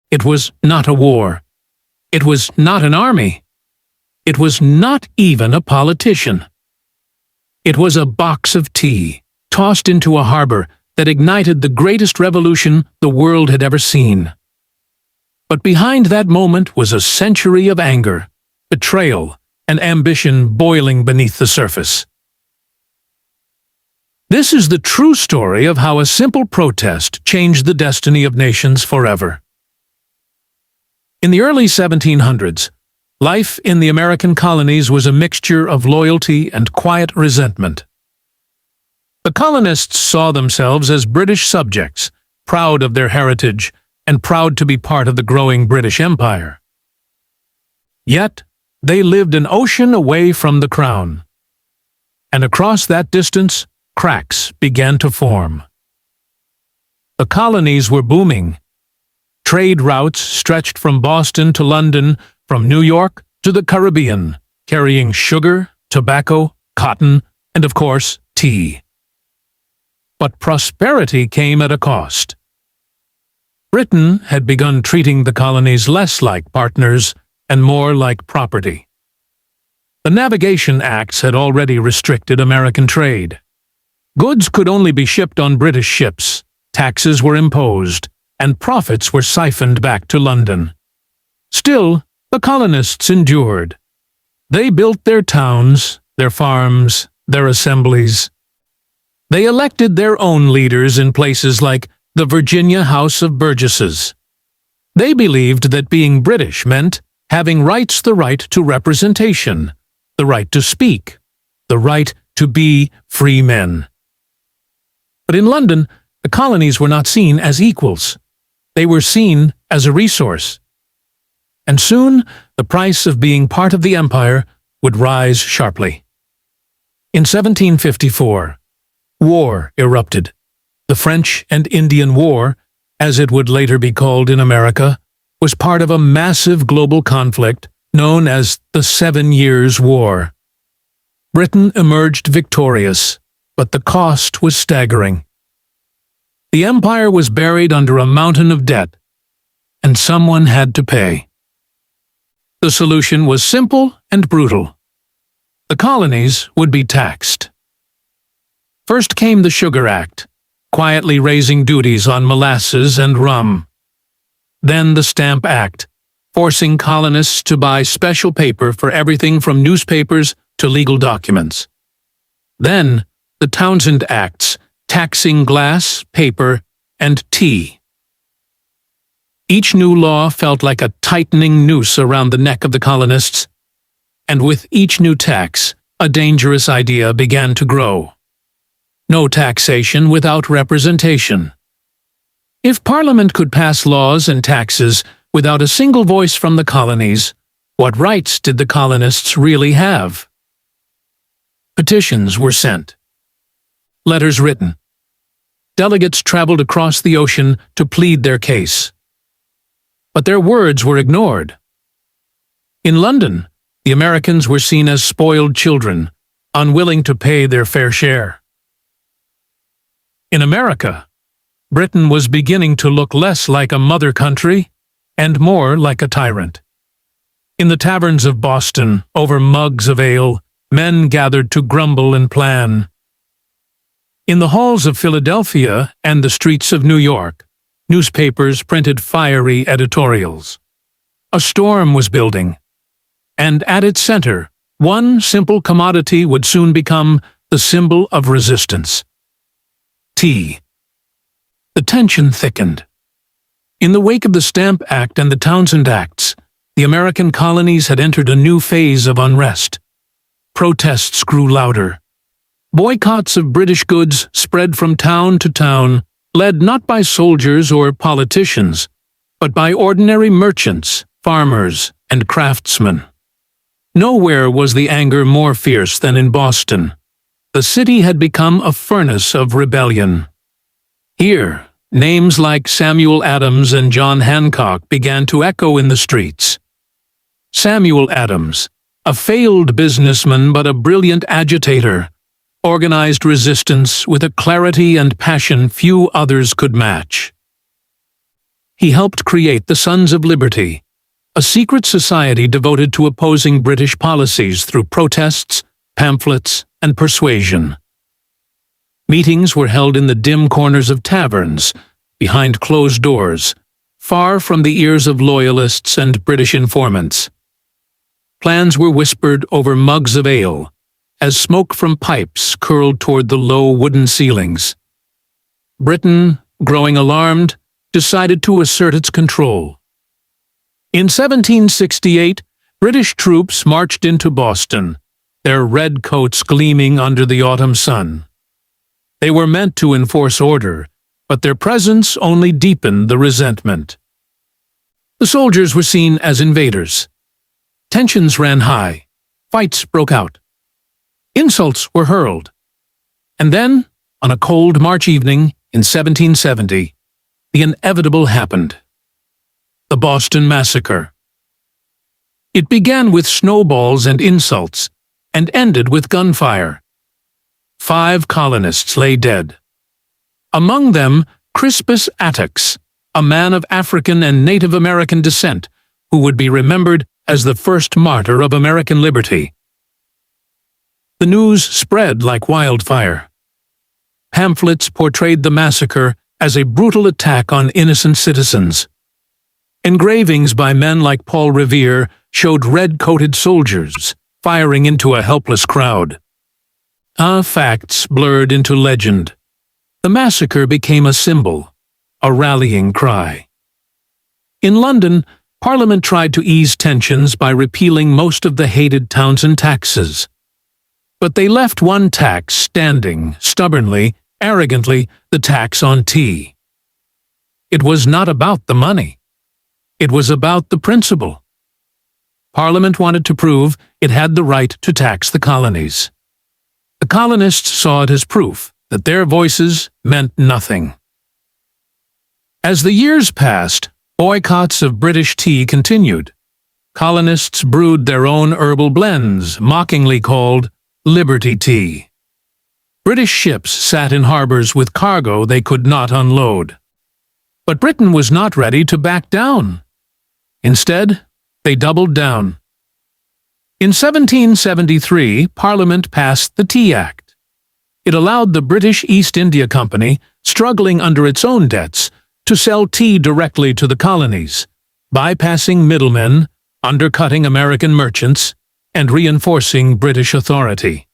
It was not a war. It was not an army. It was not even a politician. It was a box of tea, tossed into a harbor that ignited the greatest revolution the world had ever seen. But behind that moment was a century of anger, betrayal, and ambition boiling beneath the surface. This is the true story of how a simple protest changed the destiny of nations forever. In the early 1700s, life in the American colonies was a mixture of loyalty and quiet resentment. The colonists saw themselves as British subjects, proud of their heritage and proud to be part of the growing British Empire. Yet, they lived an ocean away from the crown. And across that distance, cracks began to form. The colonies were booming. Trade routes stretched from Boston to London, from New York to the Caribbean, carrying sugar, tobacco, cotton, and of course, tea. But prosperity came at a cost. Britain had begun treating the colonies less like partners and more like property. The Navigation Acts had already restricted American trade. Goods could only be shipped on British ships, taxes were imposed, and profits were siphoned back to London. Still, the colonists endured. They built their towns, their farms, their assemblies. They elected their own leaders in places like the Virginia House of Burgesses. They believed that being British meant having rights, the right to representation, the right to speak, the right to be free men. But in London, the colonies were not seen as equals. They were seen as a resource. And soon, the price of being part of the empire would rise sharply. In 1754, war erupted. The French and Indian War, as it would later be called in America, was part of a massive global conflict known as the 7 Years' War. Britain emerged victorious, but the cost was staggering. The empire was buried under a mountain of debt, and someone had to pay. The solution was simple and brutal. The colonies would be taxed. First came the Sugar Act, quietly raising duties on molasses and rum. Then the Stamp Act, forcing colonists to buy special paper for everything from newspapers to legal documents. Then the Townshend Acts, taxing glass, paper, and tea. Each new law felt like a tightening noose around the neck of the colonists, and with each new tax, a dangerous idea began to grow. No taxation without representation. If Parliament could pass laws and taxes without a single voice from the colonies, what rights did the colonists really have? Petitions were sent. Letters written. Delegates traveled across the ocean to plead their case. But their words were ignored. In London, the Americans were seen as spoiled children, unwilling to pay their fair share. In America, Britain was beginning to look less like a mother country and more like a tyrant. In the taverns of Boston, over mugs of ale, men gathered to grumble and plan. In the halls of Philadelphia and the streets of New York, newspapers printed fiery editorials. A storm was building, and at its center, one simple commodity would soon become the symbol of resistance: tea. The tension thickened. In the wake of the Stamp Act and the Townshend Acts, the American colonies had entered a new phase of unrest. Protests grew louder. Boycotts of British goods spread from town to town, led not by soldiers or politicians, but by ordinary merchants, farmers, and craftsmen. Nowhere was the anger more fierce than in Boston. The city had become a furnace of rebellion. Here, names like Samuel Adams and John Hancock began to echo in the streets. Samuel Adams, a failed businessman but a brilliant agitator, organized resistance with a clarity and passion few others could match. he helped create the Sons of Liberty, a secret society devoted to opposing British policies through protests, pamphlets, and persuasion. Meetings were held in the dim corners of taverns, behind closed doors, far from the ears of loyalists and British informants. Plans were whispered over mugs of ale, as smoke from pipes curled toward the low wooden ceilings. Britain, growing alarmed, decided to assert its control. In 1768, British troops marched into Boston, their red coats gleaming under the autumn sun. They were meant to enforce order, but their presence only deepened the resentment. The soldiers were seen as invaders. Tensions ran high. Fights broke out. Insults were hurled. And then, on a cold March evening in 1770, the inevitable happened. The Boston Massacre. It began with snowballs and insults, and ended with gunfire. 5 colonists lay dead. Among them, Crispus Attucks, a man of African and Native American descent, who would be remembered as the first martyr of American liberty. The news spread like wildfire. Pamphlets portrayed the massacre as a brutal attack on innocent citizens. Engravings by men like Paul Revere showed red-coated soldiers firing into a helpless crowd. Facts blurred into legend. The massacre became a symbol, a rallying cry. In London, Parliament tried to ease tensions by repealing most of the hated Townshend taxes. But they left one tax standing, stubbornly, arrogantly, the tax on tea. It was not about the money. It was about the principle. Parliament wanted to prove it had the right to tax the colonies. The colonists saw it as proof that their voices meant nothing. As the years passed, boycotts of British tea continued. Colonists brewed their own herbal blends, mockingly called Liberty Tea. British ships sat in harbors with cargo they could not unload. But Britain was not ready to back down. Instead, they doubled down. In 1773, Parliament passed the Tea Act. It allowed the British East India Company, struggling under its own debts, to sell tea directly to the colonies, bypassing middlemen, undercutting American merchants, and reinforcing British authority.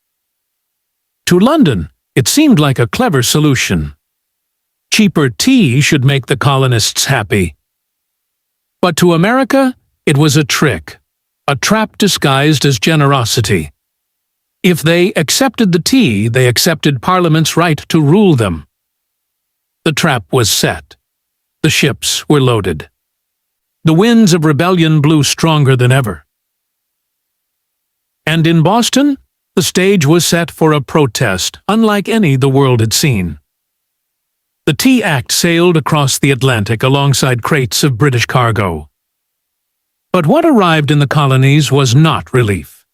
To London, it seemed like a clever solution. Cheaper tea should make the colonists happy. But to America, it was a trick, a trap disguised as generosity. If they accepted the tea, they accepted Parliament's right to rule them. The trap was set. The ships were loaded. The winds of rebellion blew stronger than ever. And in Boston, the stage was set for a protest unlike any the world had seen. The Tea Act sailed across the Atlantic alongside crates of British cargo. But what arrived in the colonies was not relief.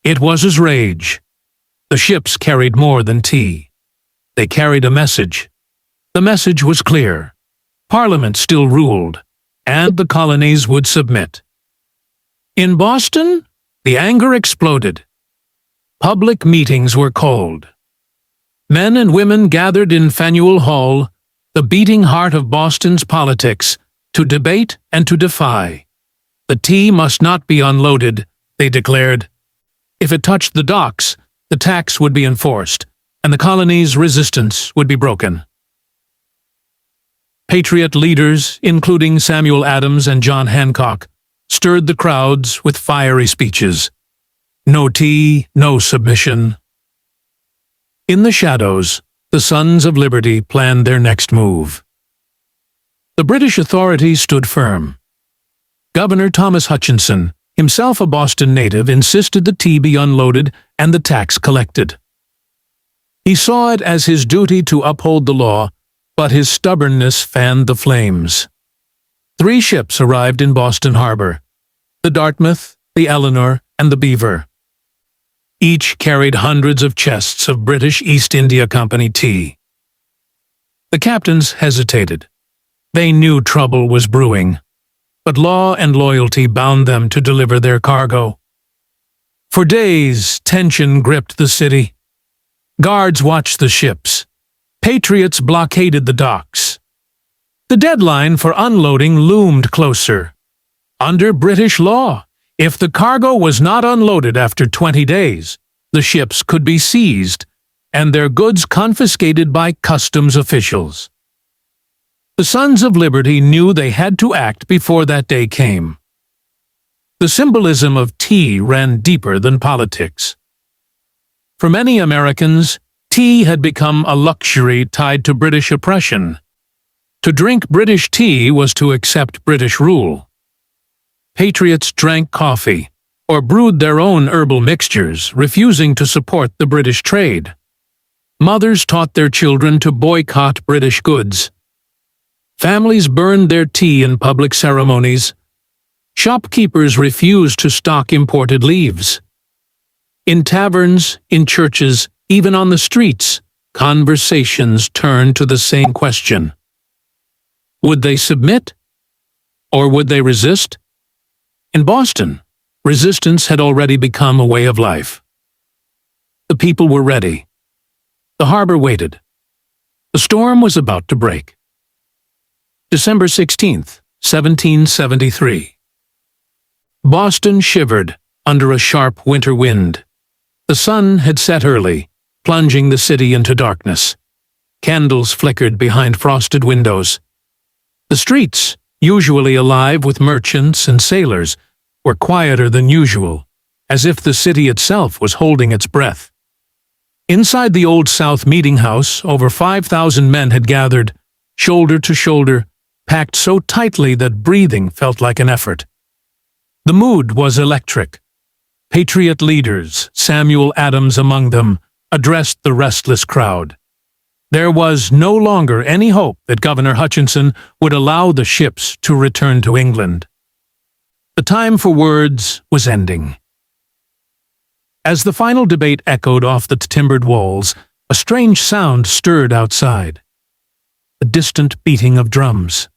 It was as rage. The ships carried more than tea. They carried a message. The message was clear. Parliament still ruled, and the colonies would submit. In Boston, the anger exploded. Public meetings were called. Men and women gathered in Faneuil Hall, the beating heart of Boston's politics, to debate and to defy. The tea must not be unloaded, they declared. If it touched the docks, the tax would be enforced, and the colonies' resistance would be broken. Patriot leaders, including Samuel Adams and John Hancock, stirred the crowds with fiery speeches. No tea, no submission. In the shadows, the Sons of Liberty planned their next move. The British authorities stood firm. Governor Thomas Hutchinson, himself a Boston native, insisted the tea be unloaded and the tax collected. He saw it as his duty to uphold the law, but his stubbornness fanned the flames. 3 ships arrived in Boston Harbor: the Dartmouth, the Eleanor, and the Beaver. Each carried hundreds of chests of British East India Company tea. The captains hesitated. They knew trouble was brewing, but law and loyalty bound them to deliver their cargo. For days, tension gripped the city. Guards watched the ships. Patriots blockaded the docks. The deadline for unloading loomed closer. Under British law, if the cargo was not unloaded after 20 days, the ships could be seized and their goods confiscated by customs officials. The Sons of Liberty knew they had to act before that day came. The symbolism of tea ran deeper than politics. For many Americans, tea had become a luxury tied to British oppression. To drink British tea was to accept British rule. Patriots drank coffee, or brewed their own herbal mixtures, refusing to support the British trade. Mothers taught their children to boycott British goods. Families burned their tea in public ceremonies. Shopkeepers refused to stock imported leaves. In taverns, in churches, even on the streets, conversations turned to the same question. Would they submit? Or would they resist? In Boston, resistance had already become a way of life. The people were ready. The harbor waited. The storm was about to break. December 16th, 1773. Boston shivered under a sharp winter wind. The sun had set early, plunging the city into darkness. Candles flickered behind frosted windows. The streets, usually alive with merchants and sailors, were quieter than usual, as if the city itself was holding its breath. Inside the Old South Meeting House, over 5,000 men had gathered, shoulder to shoulder, packed so tightly that breathing felt like an effort. The mood was electric. Patriot leaders, Samuel Adams among them, addressed the restless crowd. There was no longer any hope that Governor Hutchinson would allow the ships to return to England. The time for words was ending. As the final debate echoed off the timbered walls, a strange sound stirred outside. The distant beating of drums.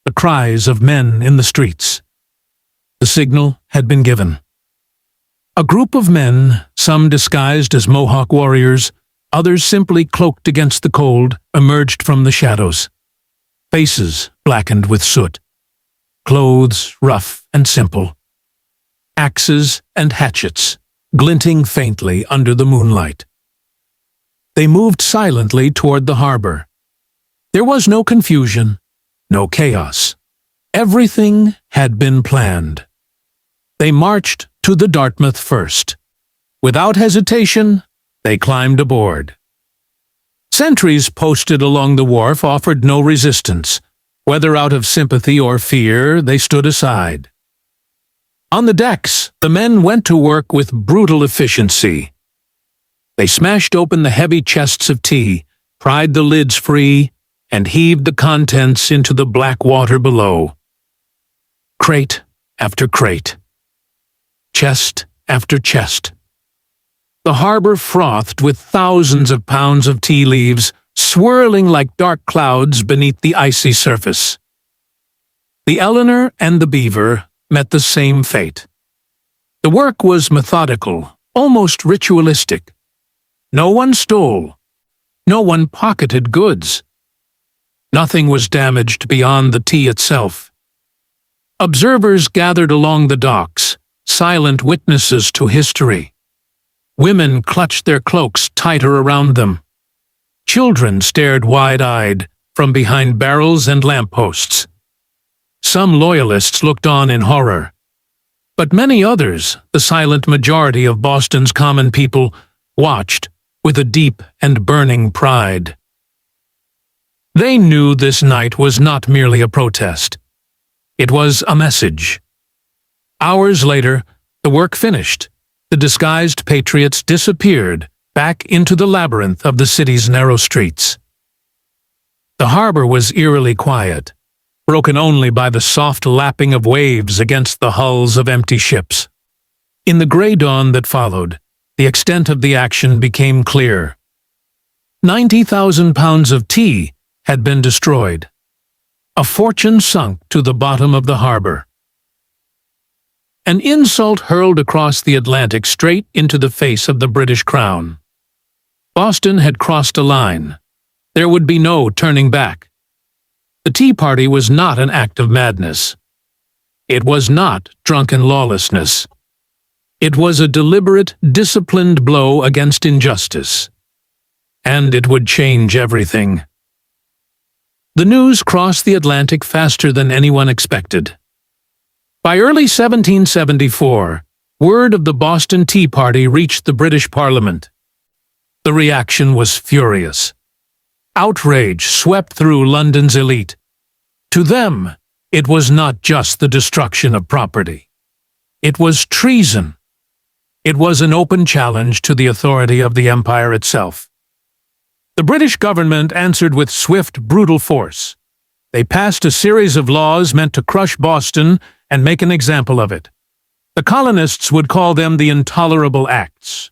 The cries of men in the streets. The signal had been given. A group of men, some disguised as Mohawk warriors, others simply cloaked against the cold, emerged from the shadows. Faces blackened with soot. Clothes rough and simple. Axes and hatchets, glinting faintly under the moonlight. They moved silently toward the harbor. There was no confusion, no chaos. Everything had been planned. They marched to the Dartmouth first. Without hesitation, they climbed aboard. Sentries posted along the wharf offered no resistance. Whether out of sympathy or fear, they stood aside. On the decks, the men went to work with brutal efficiency. They smashed open the heavy chests of tea, pried the lids free, and heaved the contents into the black water below. Crate after crate. Chest after chest. The harbor frothed with thousands of pounds of tea leaves, swirling like dark clouds beneath the icy surface. The Eleanor and the Beaver met the same fate. The work was methodical, almost ritualistic. No one stole. No one pocketed goods. Nothing was damaged beyond the tea itself. Observers gathered along the docks, silent witnesses to history. Women clutched their cloaks tighter around them. Children stared wide-eyed from behind barrels and lampposts. Some loyalists looked on in horror. But many others, the silent majority of Boston's common people, watched with a deep and burning pride. They knew this night was not merely a protest. It was a message. Hours later, the work finished. The disguised patriots disappeared back into the labyrinth of the city's narrow streets. The harbor was eerily quiet, broken only by the soft lapping of waves against the hulls of empty ships. In the gray dawn that followed, the extent of the action became clear. 90,000 pounds of tea had been destroyed. a fortune sunk to the bottom of the harbor. An insult hurled across the Atlantic straight into the face of the British crown. Boston had crossed a line. There would be no turning back. The Tea Party was not an act of madness. It was not drunken lawlessness. It was a deliberate, disciplined blow against injustice. And it would change everything. The news crossed the Atlantic faster than anyone expected. By early 1774, word of the Boston Tea Party reached the British Parliament. The reaction was furious. Outrage swept through London's elite. To them, it was not just the destruction of property. It was treason. It was an open challenge to the authority of the empire itself. The British government answered with swift, brutal force. They passed a series of laws meant to crush Boston and make an example of it. The colonists would call them the Intolerable Acts.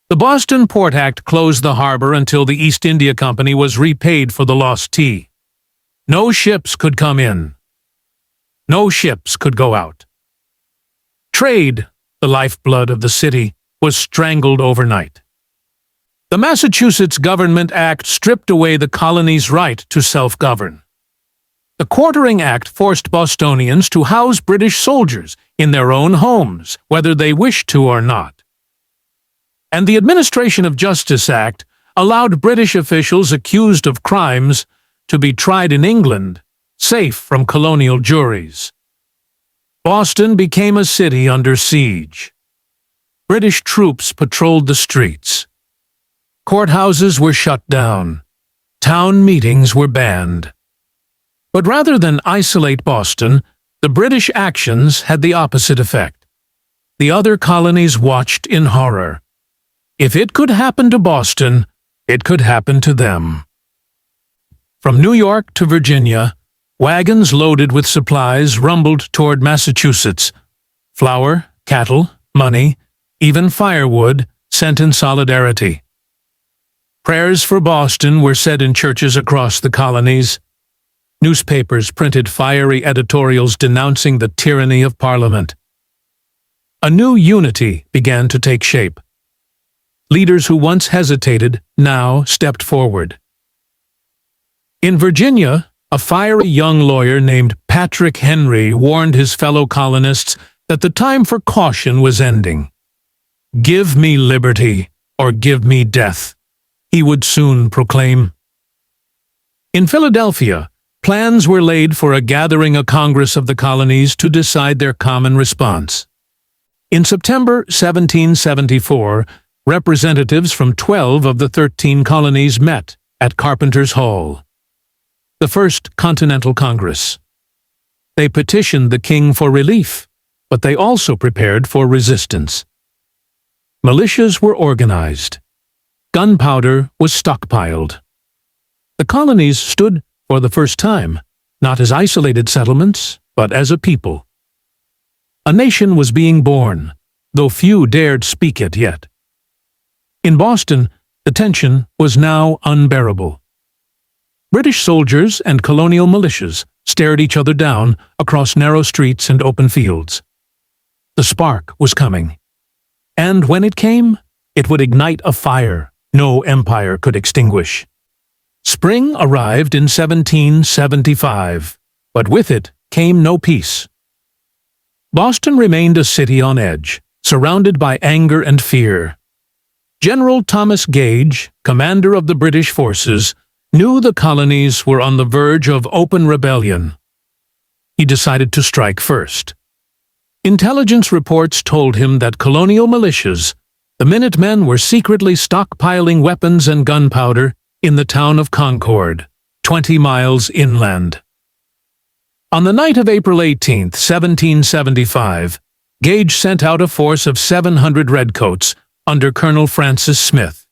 The Boston Port Act closed the harbor until the East India Company was repaid for the lost tea. No ships could come in. No ships could go out. Trade, the lifeblood of the city, was strangled overnight. The Massachusetts Government Act stripped away the colony's right to self-govern. The Quartering Act forced Bostonians to house British soldiers in their own homes, whether they wished to or not. And the Administration of Justice Act allowed British officials accused of crimes to be tried in England, safe from colonial juries. Boston became a city under siege. British troops patrolled the streets. Courthouses were shut down. Town meetings were banned. But rather than isolate Boston, the British actions had the opposite effect. The other colonies watched in horror. If it could happen to Boston, it could happen to them. From New York to Virginia, wagons loaded with supplies rumbled toward Massachusetts. Flour, cattle, money, even firewood sent in solidarity. Prayers for Boston were said in churches across the colonies. Newspapers printed fiery editorials denouncing the tyranny of Parliament. A new unity began to take shape. Leaders who once hesitated now stepped forward. In Virginia, a fiery young lawyer named Patrick Henry warned his fellow colonists that the time for caution was ending. "Give me liberty, or give me death," he would soon proclaim. In Philadelphia, plans were laid for a gathering of Congress of the colonies to decide their common response. In September 1774, representatives from 12 of the 13 colonies met at Carpenter's Hall, the First Continental Congress. They petitioned the king for relief, but they also prepared for resistance. Militias were organized. Gunpowder was stockpiled. The colonies stood for the first time, not as isolated settlements, but as a people. A nation was being born, though few dared speak it yet. In Boston, the tension was now unbearable. British soldiers and colonial militias stared each other down across narrow streets and open fields. The spark was coming. And when it came, it would ignite a fire no empire could extinguish. Spring arrived in 1775, but with it came no peace. Boston remained a city on edge, surrounded by anger and fear. General Thomas Gage, commander of the British forces, knew the colonies were on the verge of open rebellion. He decided to strike first. Intelligence reports told him that colonial militias, the Minutemen, were secretly stockpiling weapons and gunpowder in the town of Concord, 20 miles inland. On the night of April 18, 1775, Gage sent out a force of 700 redcoats under Colonel Francis Smith.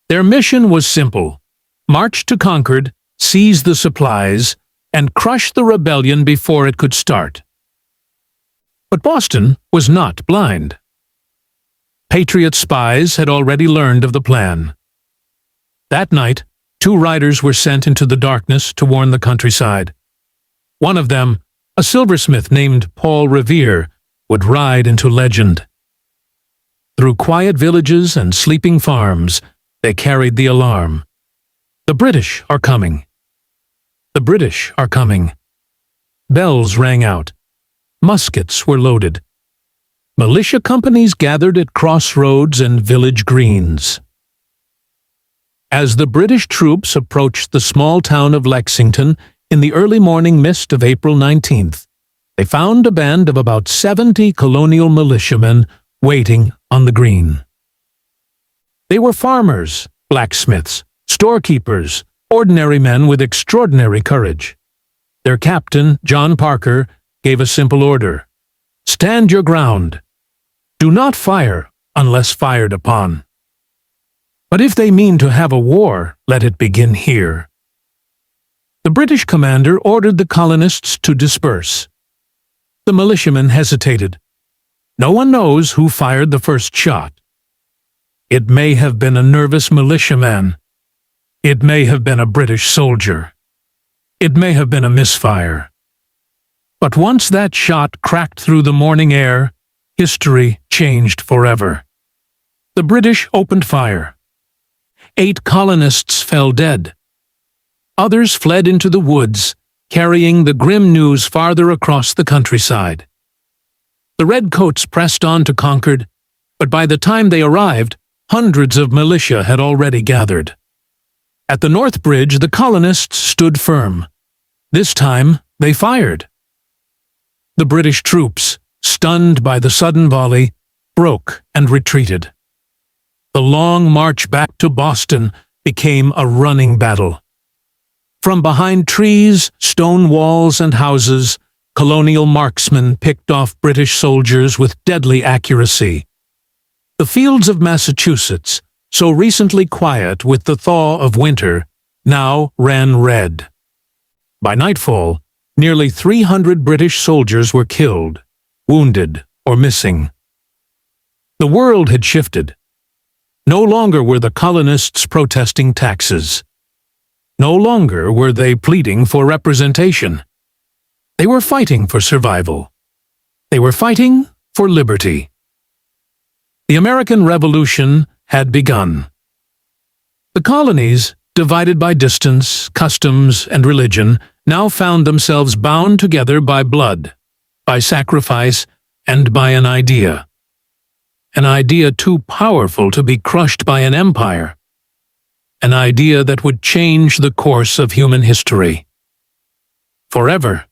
Their mission was simple: march to Concord, seize the supplies, and crush the rebellion before it could start. But Boston was not blind. Patriot spies had already learned of the plan. That night, 2 riders were sent into the darkness to warn the countryside. One of them, a silversmith named Paul Revere, would ride into legend. Through quiet villages and sleeping farms, they carried the alarm. The British are coming. The British are coming. Bells rang out. Muskets were loaded. Militia companies gathered at crossroads and village greens. As the British troops approached the small town of Lexington in the early morning mist of April 19th, they found a band of about 70 colonial militiamen waiting on the green. They were farmers, blacksmiths, storekeepers, ordinary men with extraordinary courage. Their captain, John Parker, gave a simple order: "Stand your ground. Do not fire unless fired upon. But if they mean to have a war, let it begin here." The British commander ordered the colonists to disperse. The militiamen hesitated. No one knows who fired the first shot. It may have been a nervous militiaman. It may have been a British soldier. It may have been a misfire. But once that shot cracked through the morning air, history changed forever. The British opened fire. 8 colonists fell dead. Others fled into the woods, carrying the grim news farther across the countryside. The redcoats pressed on to Concord, but by the time they arrived, hundreds of militia had already gathered. At the North Bridge, the colonists stood firm. This time, they fired. The British troops, stunned by the sudden volley, broke and retreated. The long march back to Boston became a running battle. From behind trees, stone walls, and houses, colonial marksmen picked off British soldiers with deadly accuracy. The fields of Massachusetts, so recently quiet with the thaw of winter, now ran red. By nightfall, nearly 300 British soldiers were killed, wounded, or missing. The world had shifted. No longer were the colonists protesting taxes. No longer were they pleading for representation. They were fighting for survival. They were fighting for liberty. The American Revolution had begun. The colonies, divided by distance, customs, and religion, now found themselves bound together by blood, by sacrifice, and by an idea. An idea too powerful to be crushed by an empire. An idea that would change the course of human history. Forever.